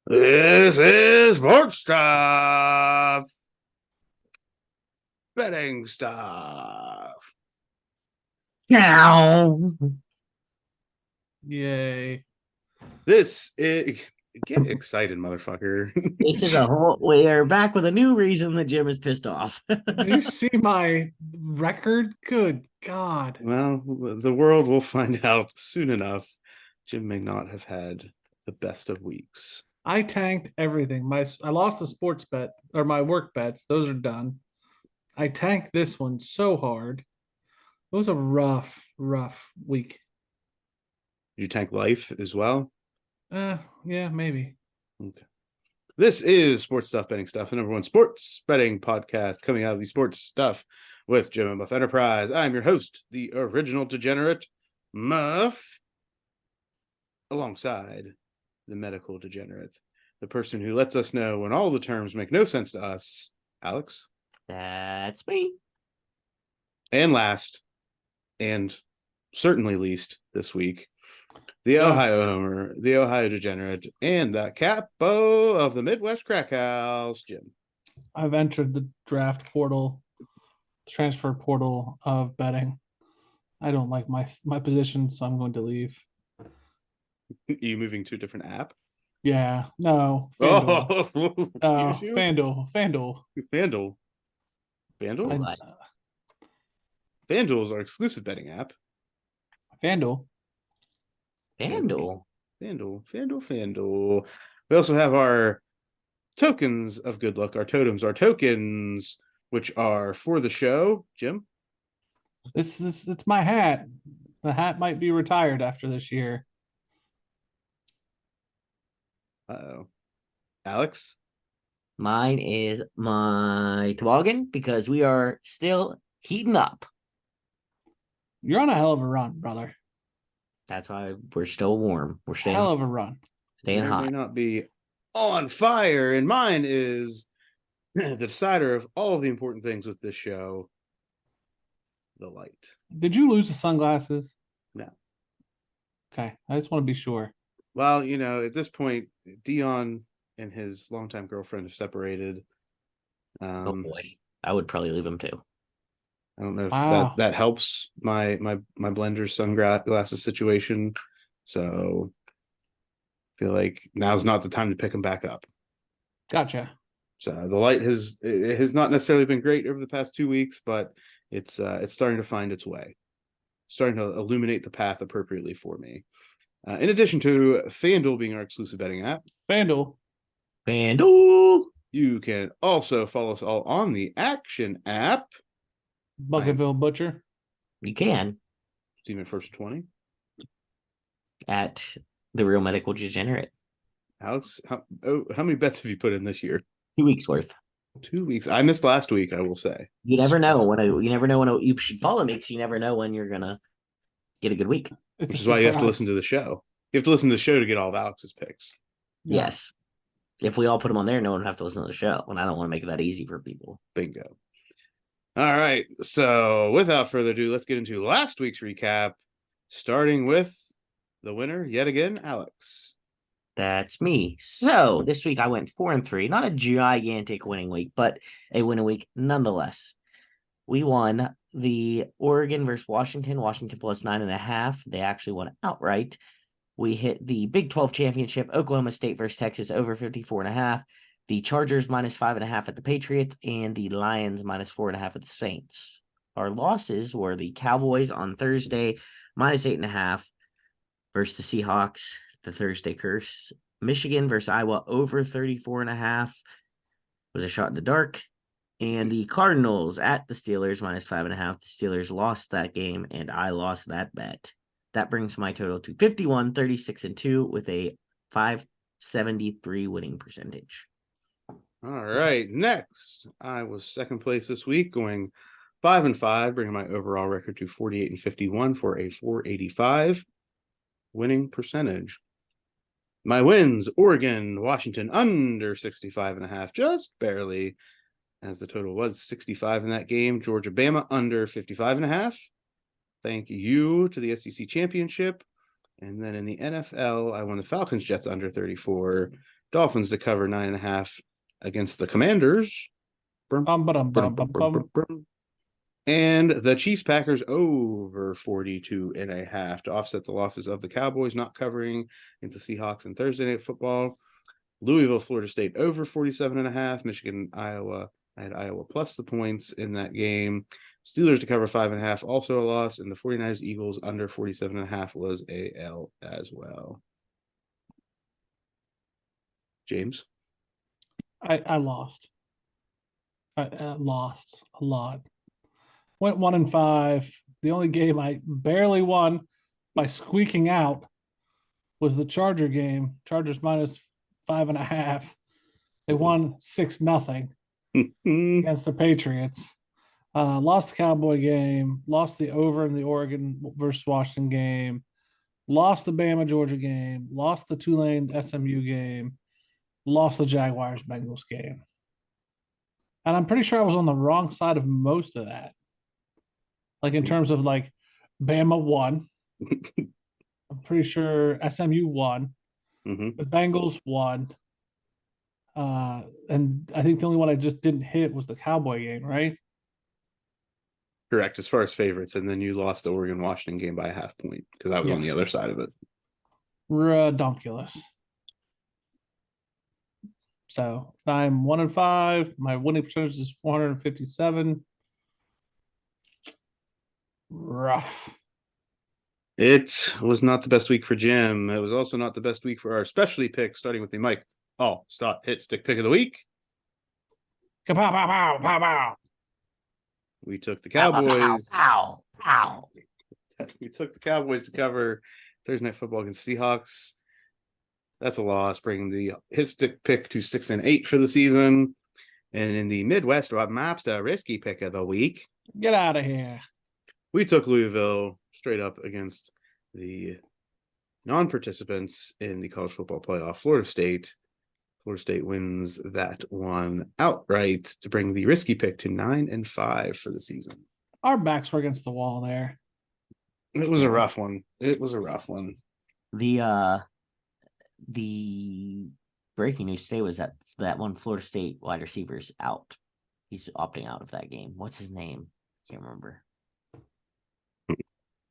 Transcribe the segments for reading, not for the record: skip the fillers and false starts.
This is sports stuff, betting stuff. Now, Yay. This is get excited, motherfucker. this is a whole. We are back with a new reason that Jim is pissed off. Did you see my record? Good God. Well, the world will find out soon enough. Jim may not have had the best of weeks. I tanked everything. I lost the sports bet or my work bets. Those are done. I tanked this one so hard. It was a rough week. Did you tank life as well? Yeah, maybe. Okay. This is Sports Stuff Betting Stuff, the number one sports betting podcast coming out of the sports stuff with Jim and Muff Enterprise. I'm your host, the original degenerate, Muff, alongside the medical degenerate, the person who lets us know when all the terms make no sense to us, Alex. That's me. And last, and certainly least this week, the Ohio Homer, the Ohio Degenerate, and the capo of the Midwest Crack House, Jim. I've entered the draft portal, transfer portal of betting. I don't like my position, so I'm going to leave. Are you moving to a different app? Yeah, no. FanDuel. FanDuel. FanDuel. FanDuel? FanDuel is our exclusive betting app. FanDuel. FanDuel. We also have our tokens of good luck, our totems, our tokens, which are for the show. Jim? It's my hat. The hat might be retired after this year. Uh-oh. Alex? Mine is my toboggan because we are still heating up. You're on a hell of a run, brother. That's why we're still warm. We're staying hell of a run. Staying hot. May not be on fire, and mine is the decider of all of the important things with this show, the light. Did you lose the sunglasses? No. Okay, I just want to be sure. Well, at this point, Dion and his longtime girlfriend have separated. Oh boy, I would probably leave him too. I don't know if that helps my blender sunglasses situation. So I feel like now's not the time to pick him back up. Gotcha. So the light has not necessarily been great over the past 2 weeks, but it's starting to find its way. It's starting to illuminate the path appropriately for me. In addition to FanDuel being our exclusive betting app. FanDuel. You can also follow us all on the Action app. Bucketville Butcher. You can. Team at first 20. At the Real Medical Degenerate. Alex, how many bets have you put in this year? 2 weeks worth. 2 weeks. I missed last week, I will say. You never know when you should follow me because you never know when you're gonna get a good week. Which is why you have to listen to the show. You have to listen to the show to get all of Alex's picks. Yeah. Yes. If we all put them on there, no one would have to listen to the show. And I don't want to make it that easy for people. Bingo. All right. So without further ado, let's get into last week's recap, starting with the winner yet again, Alex. That's me. So this week I went 4-3. Not a gigantic winning week, but a winning week nonetheless. We won the Oregon versus Washington. Washington plus 9.5. They actually won outright. We hit the Big 12 championship. Oklahoma State versus Texas over 54.5. The Chargers minus 5.5 at the Patriots, and the Lions minus 4.5 at the Saints. Our losses were the Cowboys on Thursday, minus 8.5 versus the Seahawks, the Thursday curse. Michigan versus Iowa over 34.5 was a shot in the dark. And the Cardinals at the Steelers minus 5.5. The Steelers lost that game, and I lost that bet. That brings my total to 51, 36-2 with a 573 winning percentage. All right. Next, I was second place this week, going 5-5, bringing my overall record to 48-51 for a 485 winning percentage. My wins: Oregon, Washington under 65.5, just barely, as the total was 65 in that game. Georgia, Bama under 55.5. Thank you to the SEC championship. And then in the NFL, I won the Falcons Jets under 34 Dolphins to cover 9.5 against the Commanders. And the Chiefs Packers over 42.5 to offset the losses of the Cowboys not covering into Seahawks and Thursday Night Football. Louisville, Florida State over 47.5. Michigan, Iowa. I had Iowa plus the points in that game. Steelers to cover 5.5, also a loss. And the 49ers Eagles under 47.5 was a L as well. James? I lost. I lost a lot. Went 1-5. The only game I barely won by squeaking out was the Charger game. Chargers minus 5.5. They won 6-0 against the Patriots. Lost the Cowboy game, lost the over in the Oregon versus Washington game, lost the Bama Georgia game, lost the Tulane SMU game, lost the Jaguars Bengals game. And I'm pretty sure I was on the wrong side of most of that. Like in terms of like Bama won. I'm pretty sure SMU won. Mm-hmm. The Bengals won. And I think the only one I just didn't hit was the Cowboy game, right? Correct, as far as favorites. And then you lost the Oregon Washington game by a half point because I was on the other side of it. Redonkulous. So I'm 1-5. My winning percentage is 457. Rough. It was not the best week for Jim. It was also not the best week for our specialty pick, starting with the Mike. Oh, stop, hit, stick pick of the week. Kapow, pow, pow, pow, pow. We took the Cowboys. Ow, ow. We took the Cowboys to cover Thursday Night Football against Seahawks. That's a loss, bringing the hit stick pick to 6-8 for the season. And in the Midwest, Rob Mapster risky pick of the week. Get out of here. We took Louisville straight up against the non-participants in the college football playoff, Florida State. Florida State wins that one outright to bring the risky pick to 9-5 for the season. Our backs were against the wall there. It was a rough one. It was a rough one. The breaking news today was that one Florida State wide receiver's out. He's opting out of that game. What's his name? Can't remember.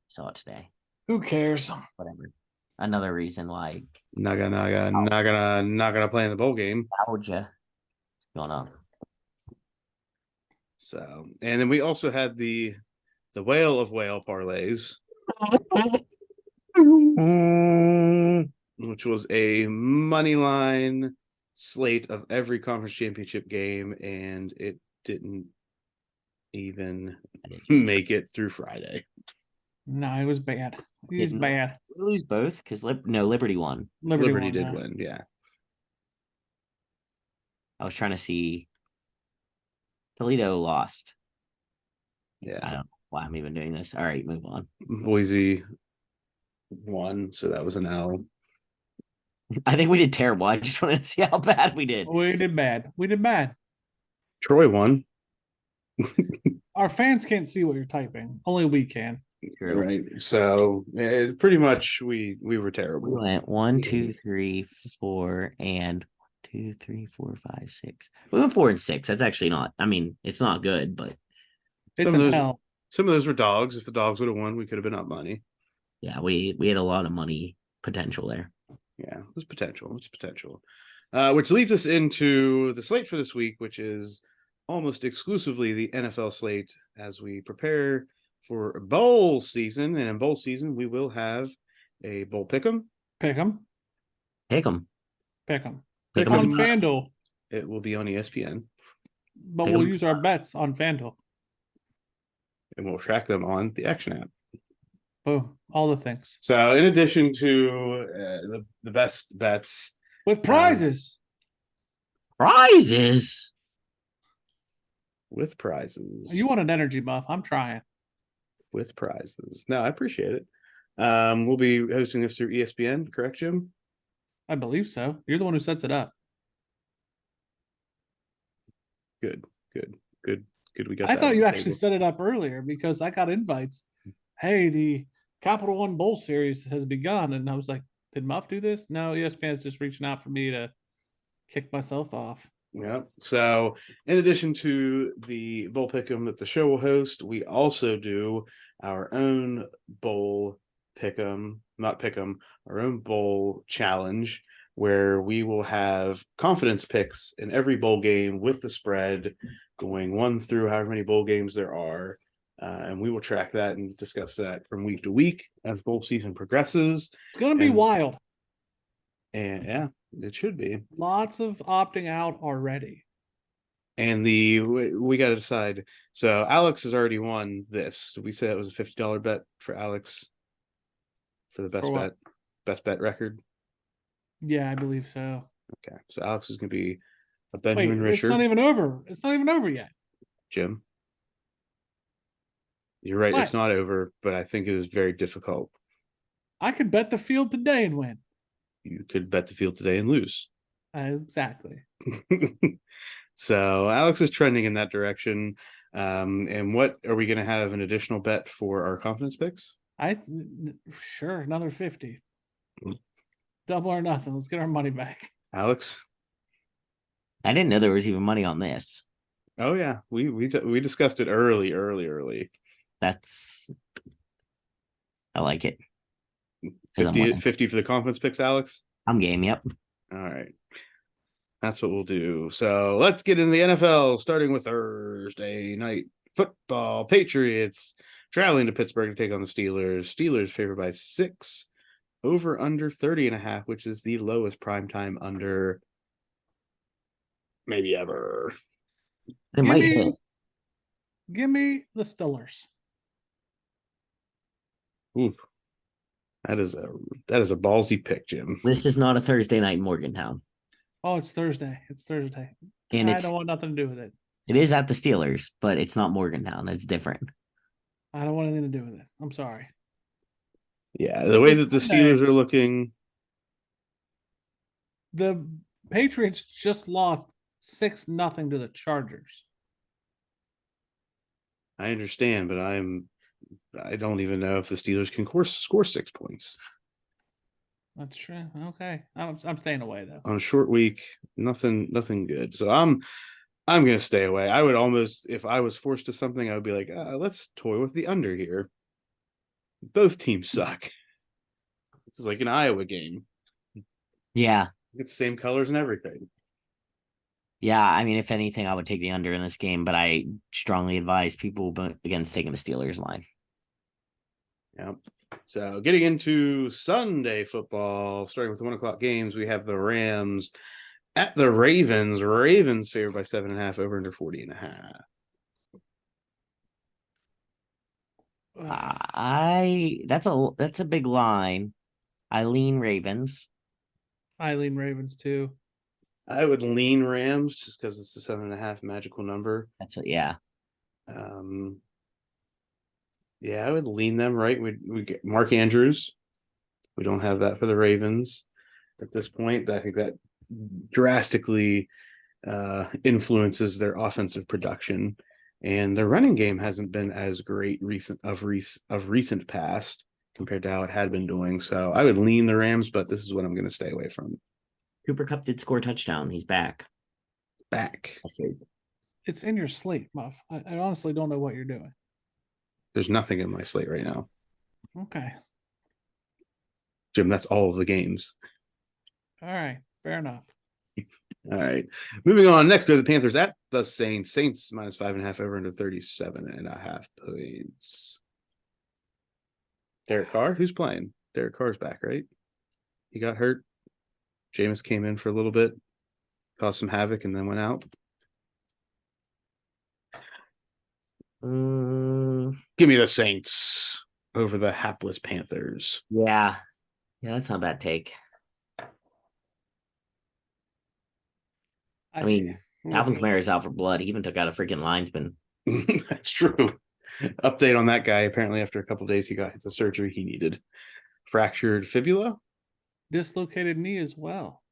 Saw it today. Who cares? Whatever. Another reason why Not gonna play in the bowl game. Georgia is going on. So, and then we also had the whale of whale parlays, which was a money line slate of every conference championship game, and it didn't even make it through Friday. No, it was bad. It was Didn't bad. we lose both? Because Liberty won. Liberty won, did yeah. win, yeah. I was trying to see. Toledo lost. I Yeah. don't know why I'm even doing this. All right, move on. Boise won, so that was an L. I think we did terrible. I just wanted to see how bad we did. We did bad. We did bad. Troy won. Our fans can't see what you're typing. Only we can. True. Right. So pretty much we were terrible. We went 1, 2, 3, 4, and 2, 3, 4, 5, 6. We went 4 and 6. That's actually not. I mean, it's not good, but It's Some of an those- L. Some of those were dogs. If the dogs would have won, we could have been up money. yeah, we had a lot of money potential there. Yeah, it was potential. It's potential. Which leads us into the slate for this week, which is almost exclusively the NFL slate as we prepare for bowl season. And in bowl season, we will have a bowl pick'em. Pick them. Take them. Pick them. Pick Pick 'em on up. FanDuel. It will be on ESPN, But Pick we'll 'em. use our bets on FanDuel. and we'll track them on the Action app. Boom. All the things. So, in addition to the best bets, With prizes. Prizes. with prizes, You want an energy buff. I'm trying. with prizes. No, I appreciate it. We'll be hosting this through ESPN, correct, Jim? I believe so. You're the one who sets it up. Good. We got. I that thought on you the actually table. set it up earlier because I got invites. Hey, the Capital One Bowl series has begun. And I was like, did Muff do this? No, ESPN is just reaching out for me to Kick myself off. Yep. So, in addition to the bowl pick'em that the show will host, we also do our own bowl pick'em, not pick'em, our own bowl challenge, where we will have confidence picks in every bowl game with the spread, going 1 through however many bowl games there are. And we will track that and discuss that from week to week as bowl season progresses. It's gonna be And- wild. And yeah, it should be. Lots of opting out already. And we got to decide. So Alex has already won this. Did we say it was a $50 bet for Alex for the best For what? best bet record? Yeah, I believe so. Okay, so Alex is going to be a Wait, Benjamin it's Richard. not even over. It's not even over yet. Jim, you're right. It's What? not over, but I think it is very difficult. I could bet the field today and win. You could bet the field today and lose. Exactly. So Alex is trending in that direction. And what are we going to have an additional bet for our confidence picks? Sure, another 50. Mm. Double or nothing. Let's get our money back. Alex? I didn't know there was even money on this. Oh yeah, we discussed it early. That's I like it. 'Cause I'm 50, winning. 50 for the confidence picks, Alex. I'm game. Yep. All right. That's what we'll do. So let's get into the NFL, starting with Thursday night football. Patriots traveling to Pittsburgh to take on the Steelers. Steelers favored by 6, over under 30.5, which is the lowest primetime under maybe ever. It might hit. Give me the Steelers. Ooh. That is a ballsy pick, Jim. This is not a Thursday night in Morgantown. Oh, it's Thursday. It's Thursday. And I don't want nothing to do with it. it is at the Steelers, but it's not Morgantown. It's different. I don't want anything to do with it. I'm sorry. Yeah, the way that the Sunday. Steelers are looking. The Patriots just lost 6-0 to the Chargers. I understand, but I don't even know if the Steelers can score 6 points That's true. Okay. I'm staying away though. on a short week. Nothing good. So I'm gonna stay away. I would almost, if I was forced to something, I would be like, let's toy with the under here. Both teams suck. This is like an Iowa game. Yeah. It's the same colors and everything. Yeah. I mean, if anything, I would take the under in this game, but I strongly advise people against taking the Steelers line. Yep. So getting into Sunday football, starting with the 1:00 games, we have the Rams at the Ravens. Ravens favored by 7.5, over under 40.5. That's a big line. I lean Ravens. I lean Ravens too. I would lean Rams just because it's the 7.5 magical number. That's what. Yeah. Yeah, I would lean them, right? We get Mark Andrews. We don't have that for the Ravens at this point. I think that drastically influences their offensive production, and their running game hasn't been as great of recent past compared to how it had been doing. So I would lean the Rams, but this is what I'm going to stay away from. Cooper Kupp did score a touchdown. He's back. It's in your slate, Muff. I honestly don't know what you're doing. There's nothing in my slate right now. Okay. Jim, that's all of the games. All right. Fair enough. All right. Moving on. Next, we have the Panthers at the Saints. Saints minus 5.5, over under 37.5 points. Derek Carr, who's playing? Derek Carr's back, right? He got hurt. Jameis came in for a little bit, caused some havoc, and then went out. Give me the Saints over the hapless Panthers. Yeah. Yeah, that's not a bad take. I mean, Alvin Kamara is out for blood. He even took out a freaking linesman. That's true. Update on that guy. Apparently, after a couple of days, he got the surgery he needed. Fractured fibula. dislocated knee as well.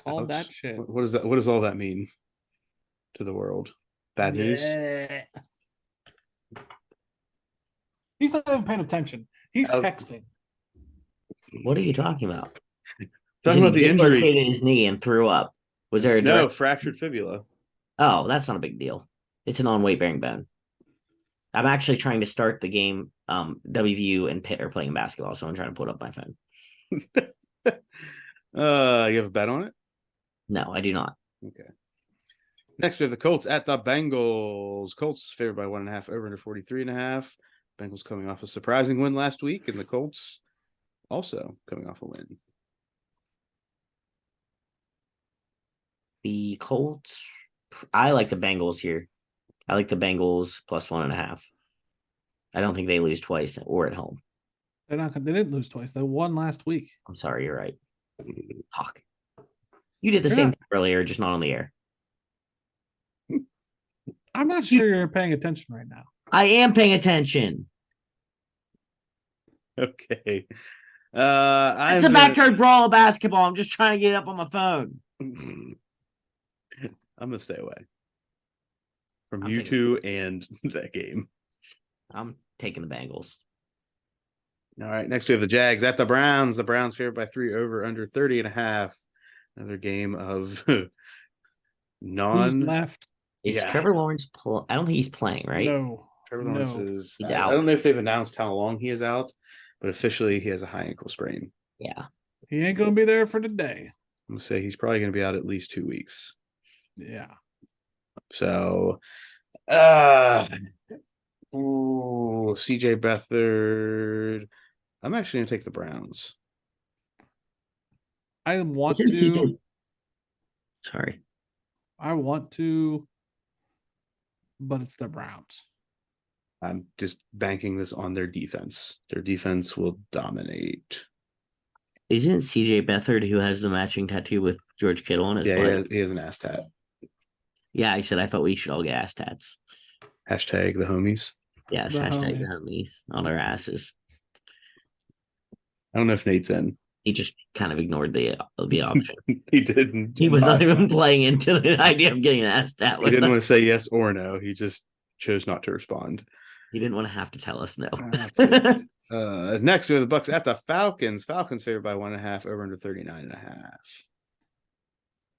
Called Alex, that shit. What does that? What does all that mean to the world? Bad news. Yeah. He's not even paying attention. He's Oh. texting. What are you talking about? He Talking said about he the injury. dislocated his knee and threw up. Was there a No, direct? fractured fibula. Oh, that's not a big deal. It's a non-weight bearing bone. I'm actually trying to start the game. WVU and Pitt are playing basketball, so I'm trying to put up my phone. You have a bet on it? No, I do not. Okay. Next, we have the Colts at the Bengals. Colts favored by 1.5 over under 43.5. Bengals coming off a surprising win last week, and the Colts also coming off a win. The Colts. I like the Bengals here. I like the Bengals plus 1.5. I don't think they lose twice or at home. They're not. They didn't lose twice. They won last week. I'm sorry, you're right. Talk. You did the You're same not- thing earlier, just not on the air. I'm not sure you're paying attention right now. I am paying attention. Okay. It's a backyard brawl of basketball. I'm just trying to get it up on my phone. I'm gonna stay away from I'm you taking- two and that game. I'm taking the Bengals. All right. Next, we have the Jags at the Browns. The Browns favored by 3 over under 30.5. Another game of Who's non. left? Is Yeah. Trevor Lawrence? I don't think he's playing, right? No. Trevor No. Lawrence is. He's I out. don't know if they've announced how long he is out, but officially he has a high ankle sprain. Yeah. He ain't gonna be there for today. I'm gonna say he's probably gonna be out at least 2 weeks. Yeah. So, CJ Beathard. I'm actually gonna take the Browns. I want Isn't to. CJ? Sorry. I want to, but it's the Browns. I'm just banking this on their defense. Their defense will dominate. Isn't CJ Beathard who has the matching tattoo with George Kittle on his Yeah, butt? he has an ass tat. Yeah, I said I thought we should all get ass tats. Hashtag the homies. Yes, The hashtag the homies. homies on our asses. I don't know if Nate's in. He just kind of ignored the option. He didn't. He was not even playing into the idea of getting an ass tat He with didn't us. want to say yes or no. He just chose not to respond. He didn't want to have to tell us no. That's it. Next, we have the Bucks at the Falcons. Falcons favored by 1.5 over under 39.5.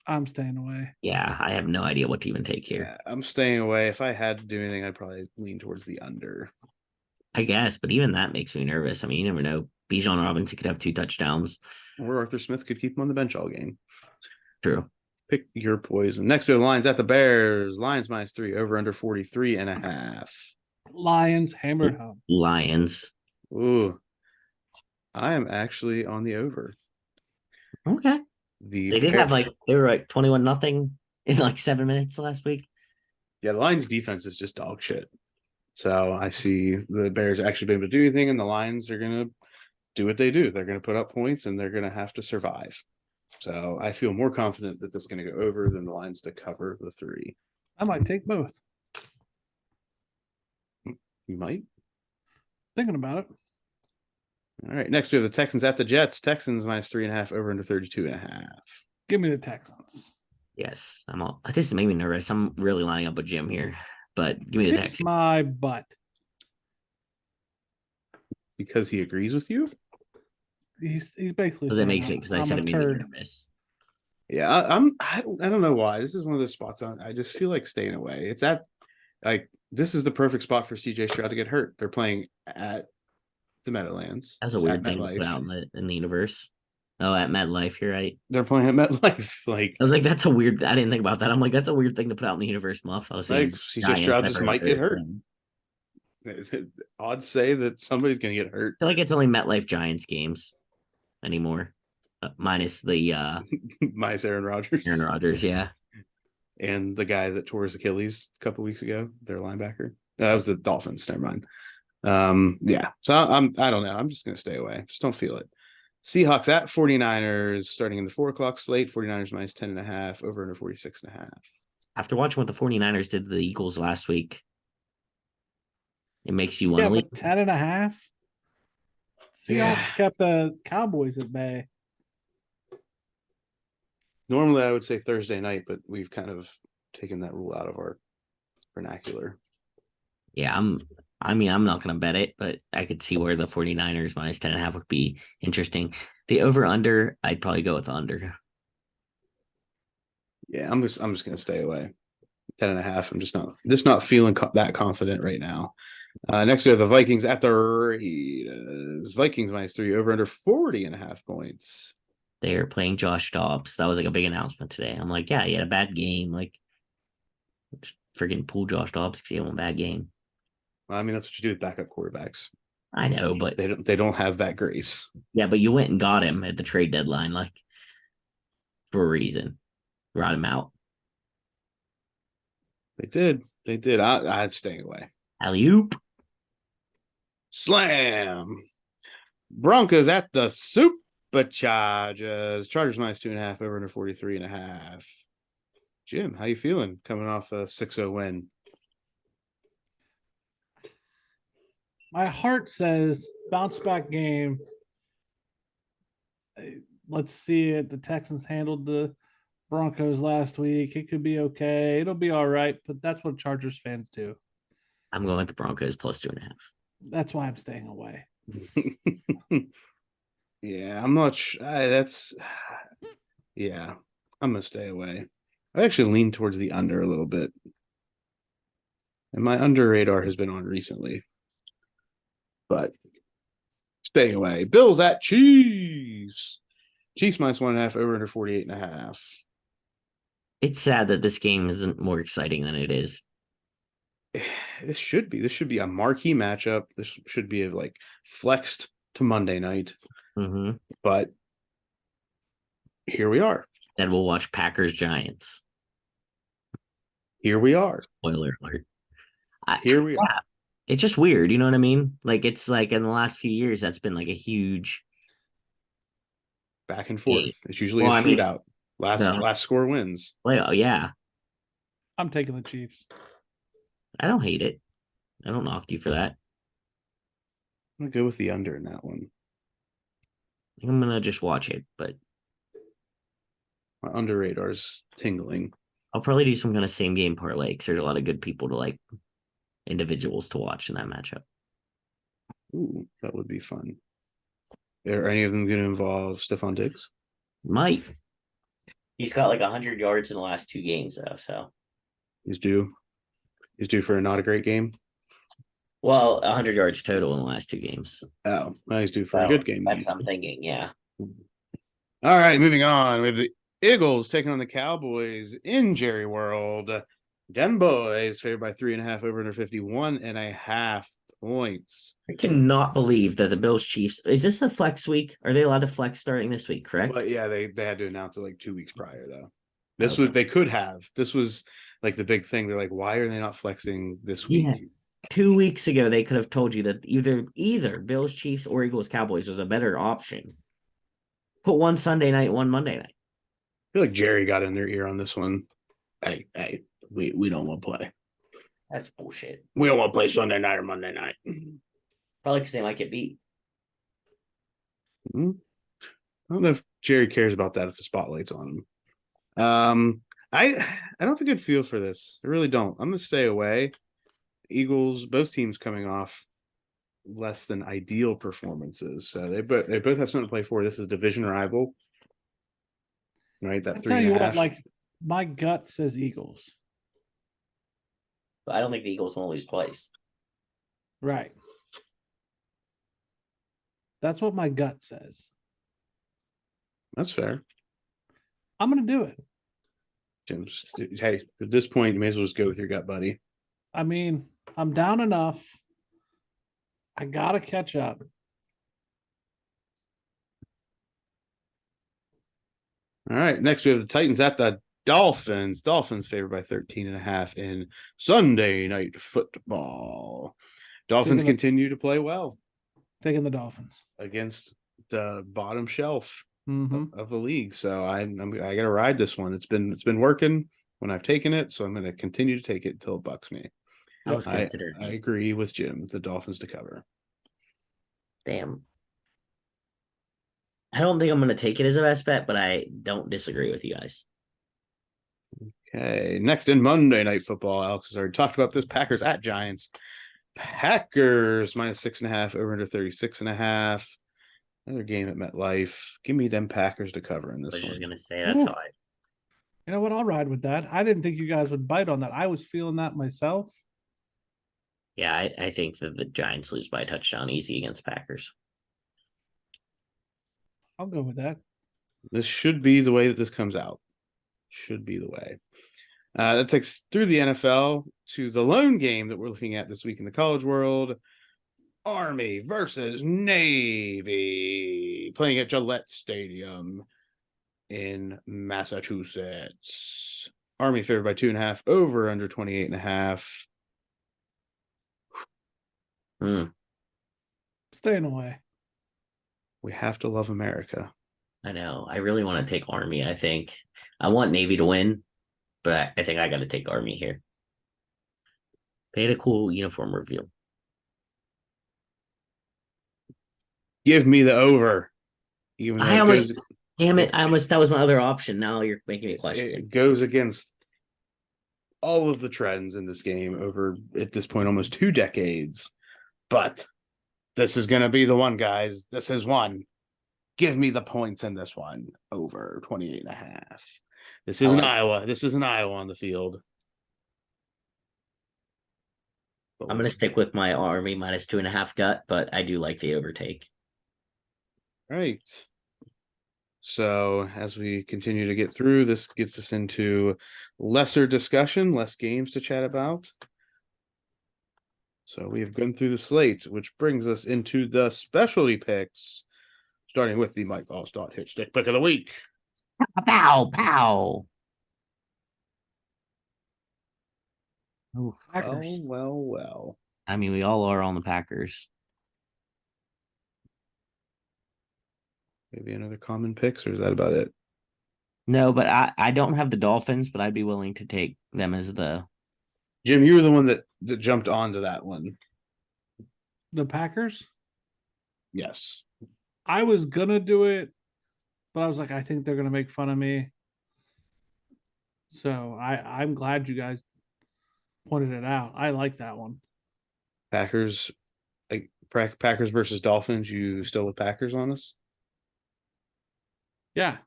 I'm staying away. Yeah, I have no idea what to even take here. Yeah, I'm staying away. If I had to do anything, I'd probably lean towards the under. I guess, but even that makes me nervous. I mean, you never know. Bijan Robinson could have 2 touchdowns. Or Arthur Smith could keep him on the bench all game. True. Pick your poison. Next to the Lions at the Bears. Lions -3 over under 43.5. Lions hammered home. Lions. Ooh. I am actually on the over. Okay. The They did Bear- have they were 21-0 in 7 minutes last week. Yeah, the Lions defense is just dog shit. So I see the Bears actually being able to do anything, and the Lions are gonna do what they do. They're gonna put up points and they're gonna have to survive. So I feel more confident that that's gonna go over than the Lions to cover the 3. I might take both. You might. Thinking about it. All right. Next we have the Texans at the Jets. Texans -3.5 over under 32.5. Give me the Texans. Yes, I'm all. This made me nervous. I'm really lining up with Jim here, but give me the Kiss Texans. my butt. Because he agrees with you. He's basically Because it saying makes me because I I'm said a it made me turd. nervous. Yeah, I don't know why. This is one of those spots I just feel like staying away. It's at this is the perfect spot for CJ Stroud to get hurt. They're playing at the Meadowlands. That's a at weird thing to MetLife. put out in the universe. Oh, at MetLife, you're right. They're playing at MetLife. I was like, that's a weird. I didn't think about that. I'm like, that's a weird thing to put out in the universe, Muff. I was saying, CJ Stroud just might get hurt. Odds say that somebody's gonna get hurt. I feel like it's only MetLife Giants games anymore, minus the Minus Aaron Rodgers. Aaron Rodgers. Yeah, And the guy that tore his Achilles a couple weeks ago, their linebacker. That was the Dolphins. Never mind. Yeah. So I don't know. I'm just gonna stay away. Just don't feel it. Seahawks at 49ers starting in the 4 o'clock slate. 49ers -10.5 over under 46.5. after watching what the 49ers did to the Eagles last week, it makes you want Yeah, to leave. but 10.5. Seahawks Yeah. kept the Cowboys at bay. Normally I would say Thursday night, but we've kind of taken that rule out of our vernacular. Yeah, I mean, I'm not going to bet it, but I could see where the 49ers minus 10.5 would be interesting. The over under, I'd probably go with under. Yeah, I'm just gonna stay away. 10.5. I'm just not feeling that confident right now. Next we have the Vikings at the Raiders. Vikings -3 over under 40.5 points. They're playing Josh Dobbs. That was like a big announcement today. I'm like, yeah, he had a bad game. Like, just freaking pull Josh Dobbs because he had a bad game. I mean, that's what you do with backup quarterbacks. I know, but They don't have that grace. yeah, but you went and got him at the trade deadline, like for a reason. Brought him out. They did. They did. I'd stay away. Alley oop. Slam. Broncos at the Superchargers. Chargers -2.5 over under 43.5. Jim, how you feeling coming off a 6-0 win? My heart says bounce back game. Let's see it. The Texans handled the Broncos last week. It could be okay. It'll be all right, but that's what Chargers fans do. I'm going with the Broncos +2.5. That's why I'm staying away. Yeah, I'm not sure. Yeah, I'm gonna stay away. I actually lean towards the under a little bit. And my under radar has been on recently. But stay away. Bills at Chiefs. Chiefs -1.5 over under 48.5. It's sad that this game isn't more exciting than it is. This should be a marquee matchup. This should be like flexed to Monday night. Mm-hmm. But here we are. Then we'll watch Packers Giants. Here we are. Spoiler alert. Here we are. It's just weird, you know what I mean? Like it's like in the last few years, that's been like a huge Back and forth. It's usually Well, a I mean, shootout. Last score wins. well, yeah. I'm taking the Chiefs. I don't hate it. I don't knock you for that. I'm gonna go with the under in that one. I'm gonna just watch it, but My under radar's tingling. I'll probably do some kind of same game parlay because there's a lot of good people to like individuals to watch in that matchup. Ooh, that would be fun. Are any of them going to involve Stephon Diggs? Might. He's got like 100 yards in the last 2 games though, so He's due. He's due for not a great game. well, 100 yards total in the last 2 games. Oh, well, he's due for So a good game. That's what I'm thinking. Yeah. All right, moving on. We have the Eagles taking on the Cowboys in Jerry World. Dem Boys favored by 3.5 over under 51.5 points. I cannot believe that the Bills Chiefs is this a flex week? Are they allowed to flex starting this week? Correct. But yeah, they had to announce it like 2 weeks prior though. Okay. They could have. This was like the big thing. They're like, why are they not flexing this week? Yes. 2 weeks ago, they could have told you that either Bills Chiefs or Eagles Cowboys was a better option. Put one Sunday night, one Monday night. I feel like Jerry got in their ear on this one. Hey, we don't want to play. That's bullshit. We don't want to play Sunday night or Monday night. Probably because they might get beat. I don't know if Jerry cares about that if the spotlight's on him. I don't have a good feel for this. I really don't. I'm gonna stay away. Eagles, both teams coming off less than ideal performances, so they both have something to play for. This is division rival, right? That I three tell and you a what, half. like my gut says Eagles. But I don't think the Eagles won't lose twice. Right. That's what my gut says. That's fair. I'm gonna do it. Jim's, hey, at this point, you may as well just go with your gut, buddy. I mean, I'm down enough. I gotta catch up. All right. Next, we have the Titans at the Dolphins. Dolphins favored by 13.5 in Sunday night football. Dolphins continue to play well Taking the Dolphins against the bottom shelf Mhm. of the league. So I got to ride this one. It's been working when I've taken it, so I'm going to continue to take it until it bucks me. I was considering. I agree with Jim. The Dolphins to cover. Damn. I don't think I'm going to take it as a best bet, but I don't disagree with you guys. Okay. Next in Monday Night Football, Alex has already talked about this. Packers at Giants. Packers -6.5 over under 36.5. Another game at MetLife. Give me them Packers to cover in I this was one. just gonna say that's Ooh. how I. You know what? I'll ride with that. I didn't think you guys would bite on that. I was feeling that myself. Yeah, I think that the Giants lose by a touchdown easy against Packers. I'll go with that. This should be the way that this comes out. Should be the way. That takes through the NFL to the lone game that we're looking at this week in the college world. Army versus Navy playing at Gillette Stadium in Massachusetts. Army favored by 2.5 over under 28.5. Staying away. We have to love America. I know. I really want to take Army. I think I want Navy to win, but I think I got to take Army here. They had a cool uniform reveal. Give me the over. Even though I almost, damn it! I almost that was my other option. Now you're making me question. it goes against all of the trends in this game over at this point almost 2 decades. But this is going to be the one, guys. This is one. Give me the points in this one over 28.5. This is Iowa. This is an Iowa on the field. I'm going to stick with my Army -2.5 gut, but I do like the overtake. Right. So as we continue to get through, this gets us into lesser discussion, less games to chat about. So we have gone through the slate, which brings us into the specialty picks, starting with the Mike Allstott Hit Stick Pick of the Week. Pow, pow. Oh, Packers. Well. I mean, we all are on the Packers. Maybe another common picks, or is that about it? No, but I don't have the Dolphins, but I'd be willing to take them as the. Jim, you were the one that jumped onto that one. The Packers? Yes. I was gonna do it, but I was like, I think they're gonna make fun of me. So I'm glad you guys pointed it out. I like that one. Packers, like Packers versus Dolphins. You still with Packers on us? Yeah.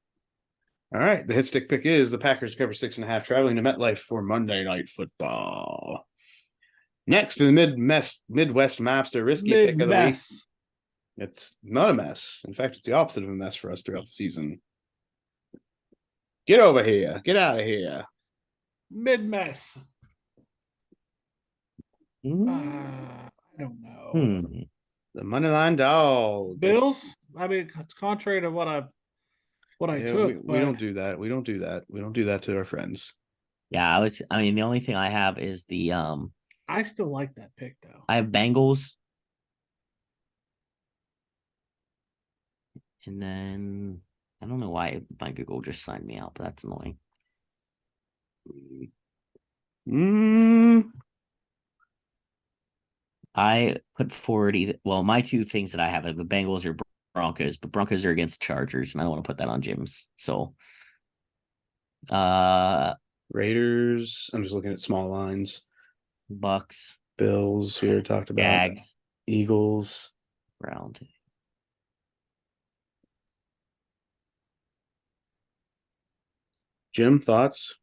All right. The hit stick pick is the Packers to cover 6.5, traveling to MetLife for Monday Night Football. Next to the Midwest Mapster risky pick of the week. It's not a mess. In fact, it's the opposite of a mess for us throughout the season. Get over here. Get out of here. Mid-mess. Mm. I don't know. The Moneyline Dog. Bills? I mean, it's contrary to what I took. We don't do that. We don't do that. We don't do that to our friends. Yeah, I mean, the only thing I have is the I still like that pick though. I have Bengals. And then I don't know why my Google just signed me out, but that's annoying. I put forward my two things that I have are the Bengals or Broncos, but Broncos are against Chargers, and I don't want to put that on Jim's. So Raiders. I'm just looking at small lines. Bucks. Bills, we already talked about. Jags. Eagles. Round. Jim, thoughts?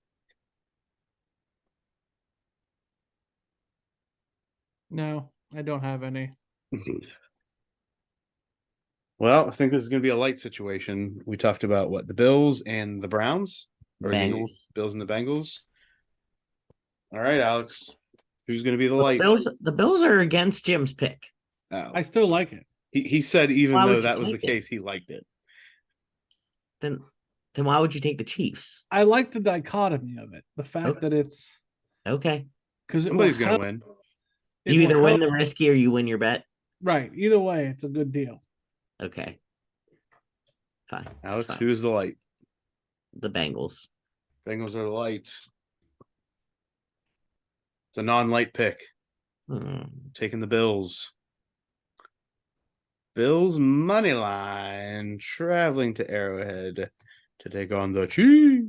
No, I don't have any. Well, I think this is going to be a light situation. We talked about what the Bills and the Browns, or Bengals. the Bills and the Bengals. All right, Alex, who's going to be the light? The Bills are against Jim's pick. Oh, I still like it. He said even though that was the case, he liked it. Then why would you take the Chiefs? I like the dichotomy of it. The fact that it's okay because somebody's going to win. You either win the risky or you win your bet. Right. Either way, it's a good deal. Okay. Fine. Alex, who's the light? The Bengals. Bengals are the light. It's a non-light pick. Taking the Bills. Bills money line traveling to Arrowhead to take on the Chiefs.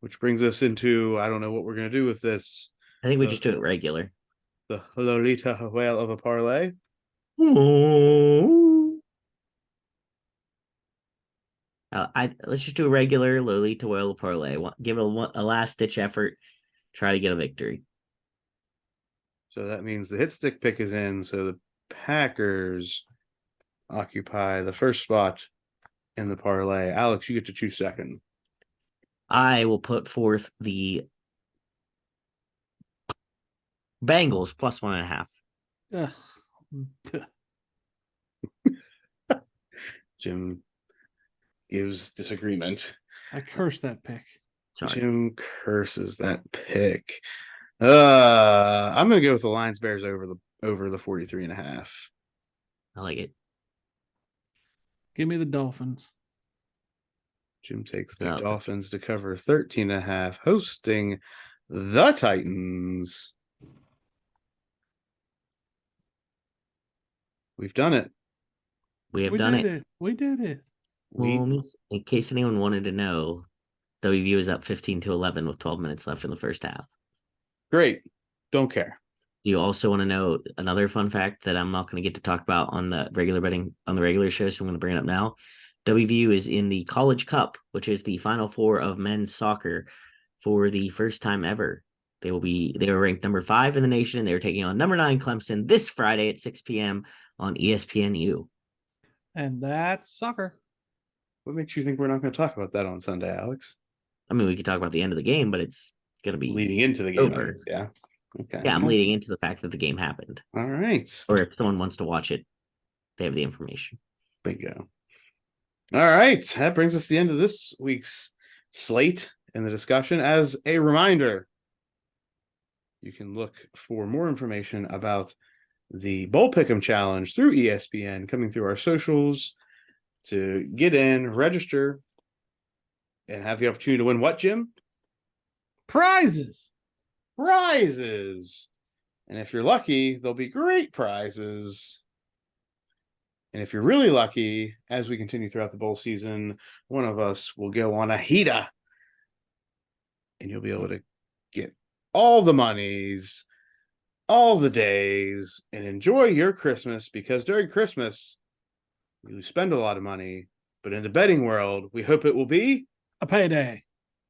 which brings us into, I don't know what we're going to do with this. I think we just do it regular. The Lolita whale of a parlay. Let's just do a regular Lolita Whale parlay. Give it a last ditch effort. Try to get a victory. So that means the hit stick pick is in. So the Packers occupy the first spot in the parlay. Alex, you get to choose second. I will put forth the Bengals plus 1.5. Ugh. Jim gives disagreement. I curse that pick. Sorry. Jim curses that pick. I'm gonna go with the Lions Bears over the 43.5. I like it. Give me the Dolphins. Jim takes the So- Dolphins to cover 13.5, hosting the Titans. We've done it. We have We done did it. We did it. Well, in case anyone wanted to know, WVU is up 15-11 with 12 minutes left in the first half. Great. Don't care. Do you also want to know another fun fact that I'm not going to get to talk about on the regular betting on the regular show? So I'm going to bring it up now. WVU is in the College Cup, which is the Final Four of men's soccer for the first time ever. They were ranked number 5 in the nation, and they were taking on number 9 Clemson this Friday at 6 p.m. on ESPNU. And that's soccer. What makes you think we're not going to talk about that on Sunday, Alex? I mean, we could talk about the end of the game, but it's going to be Leading into the game, over. yeah. Okay. Yeah, I'm leading into the fact that the game happened. All right. Or if someone wants to watch it, they have the information. Bingo. All right. That brings us to the end of this week's slate and the discussion. As a reminder, you can look for more information about the Bowl Pick'em Challenge through ESPN coming through our socials to get in, register, and have the opportunity to win what, Jim? Prizes. Prizes. And if you're lucky, there'll be great prizes. And if you're really lucky, as we continue throughout the bowl season, one of us will go on a heater. And you'll be able to get all the monies, all the days, and enjoy your Christmas, because during Christmas, you spend a lot of money. But in the betting world, we hope it will be A payday.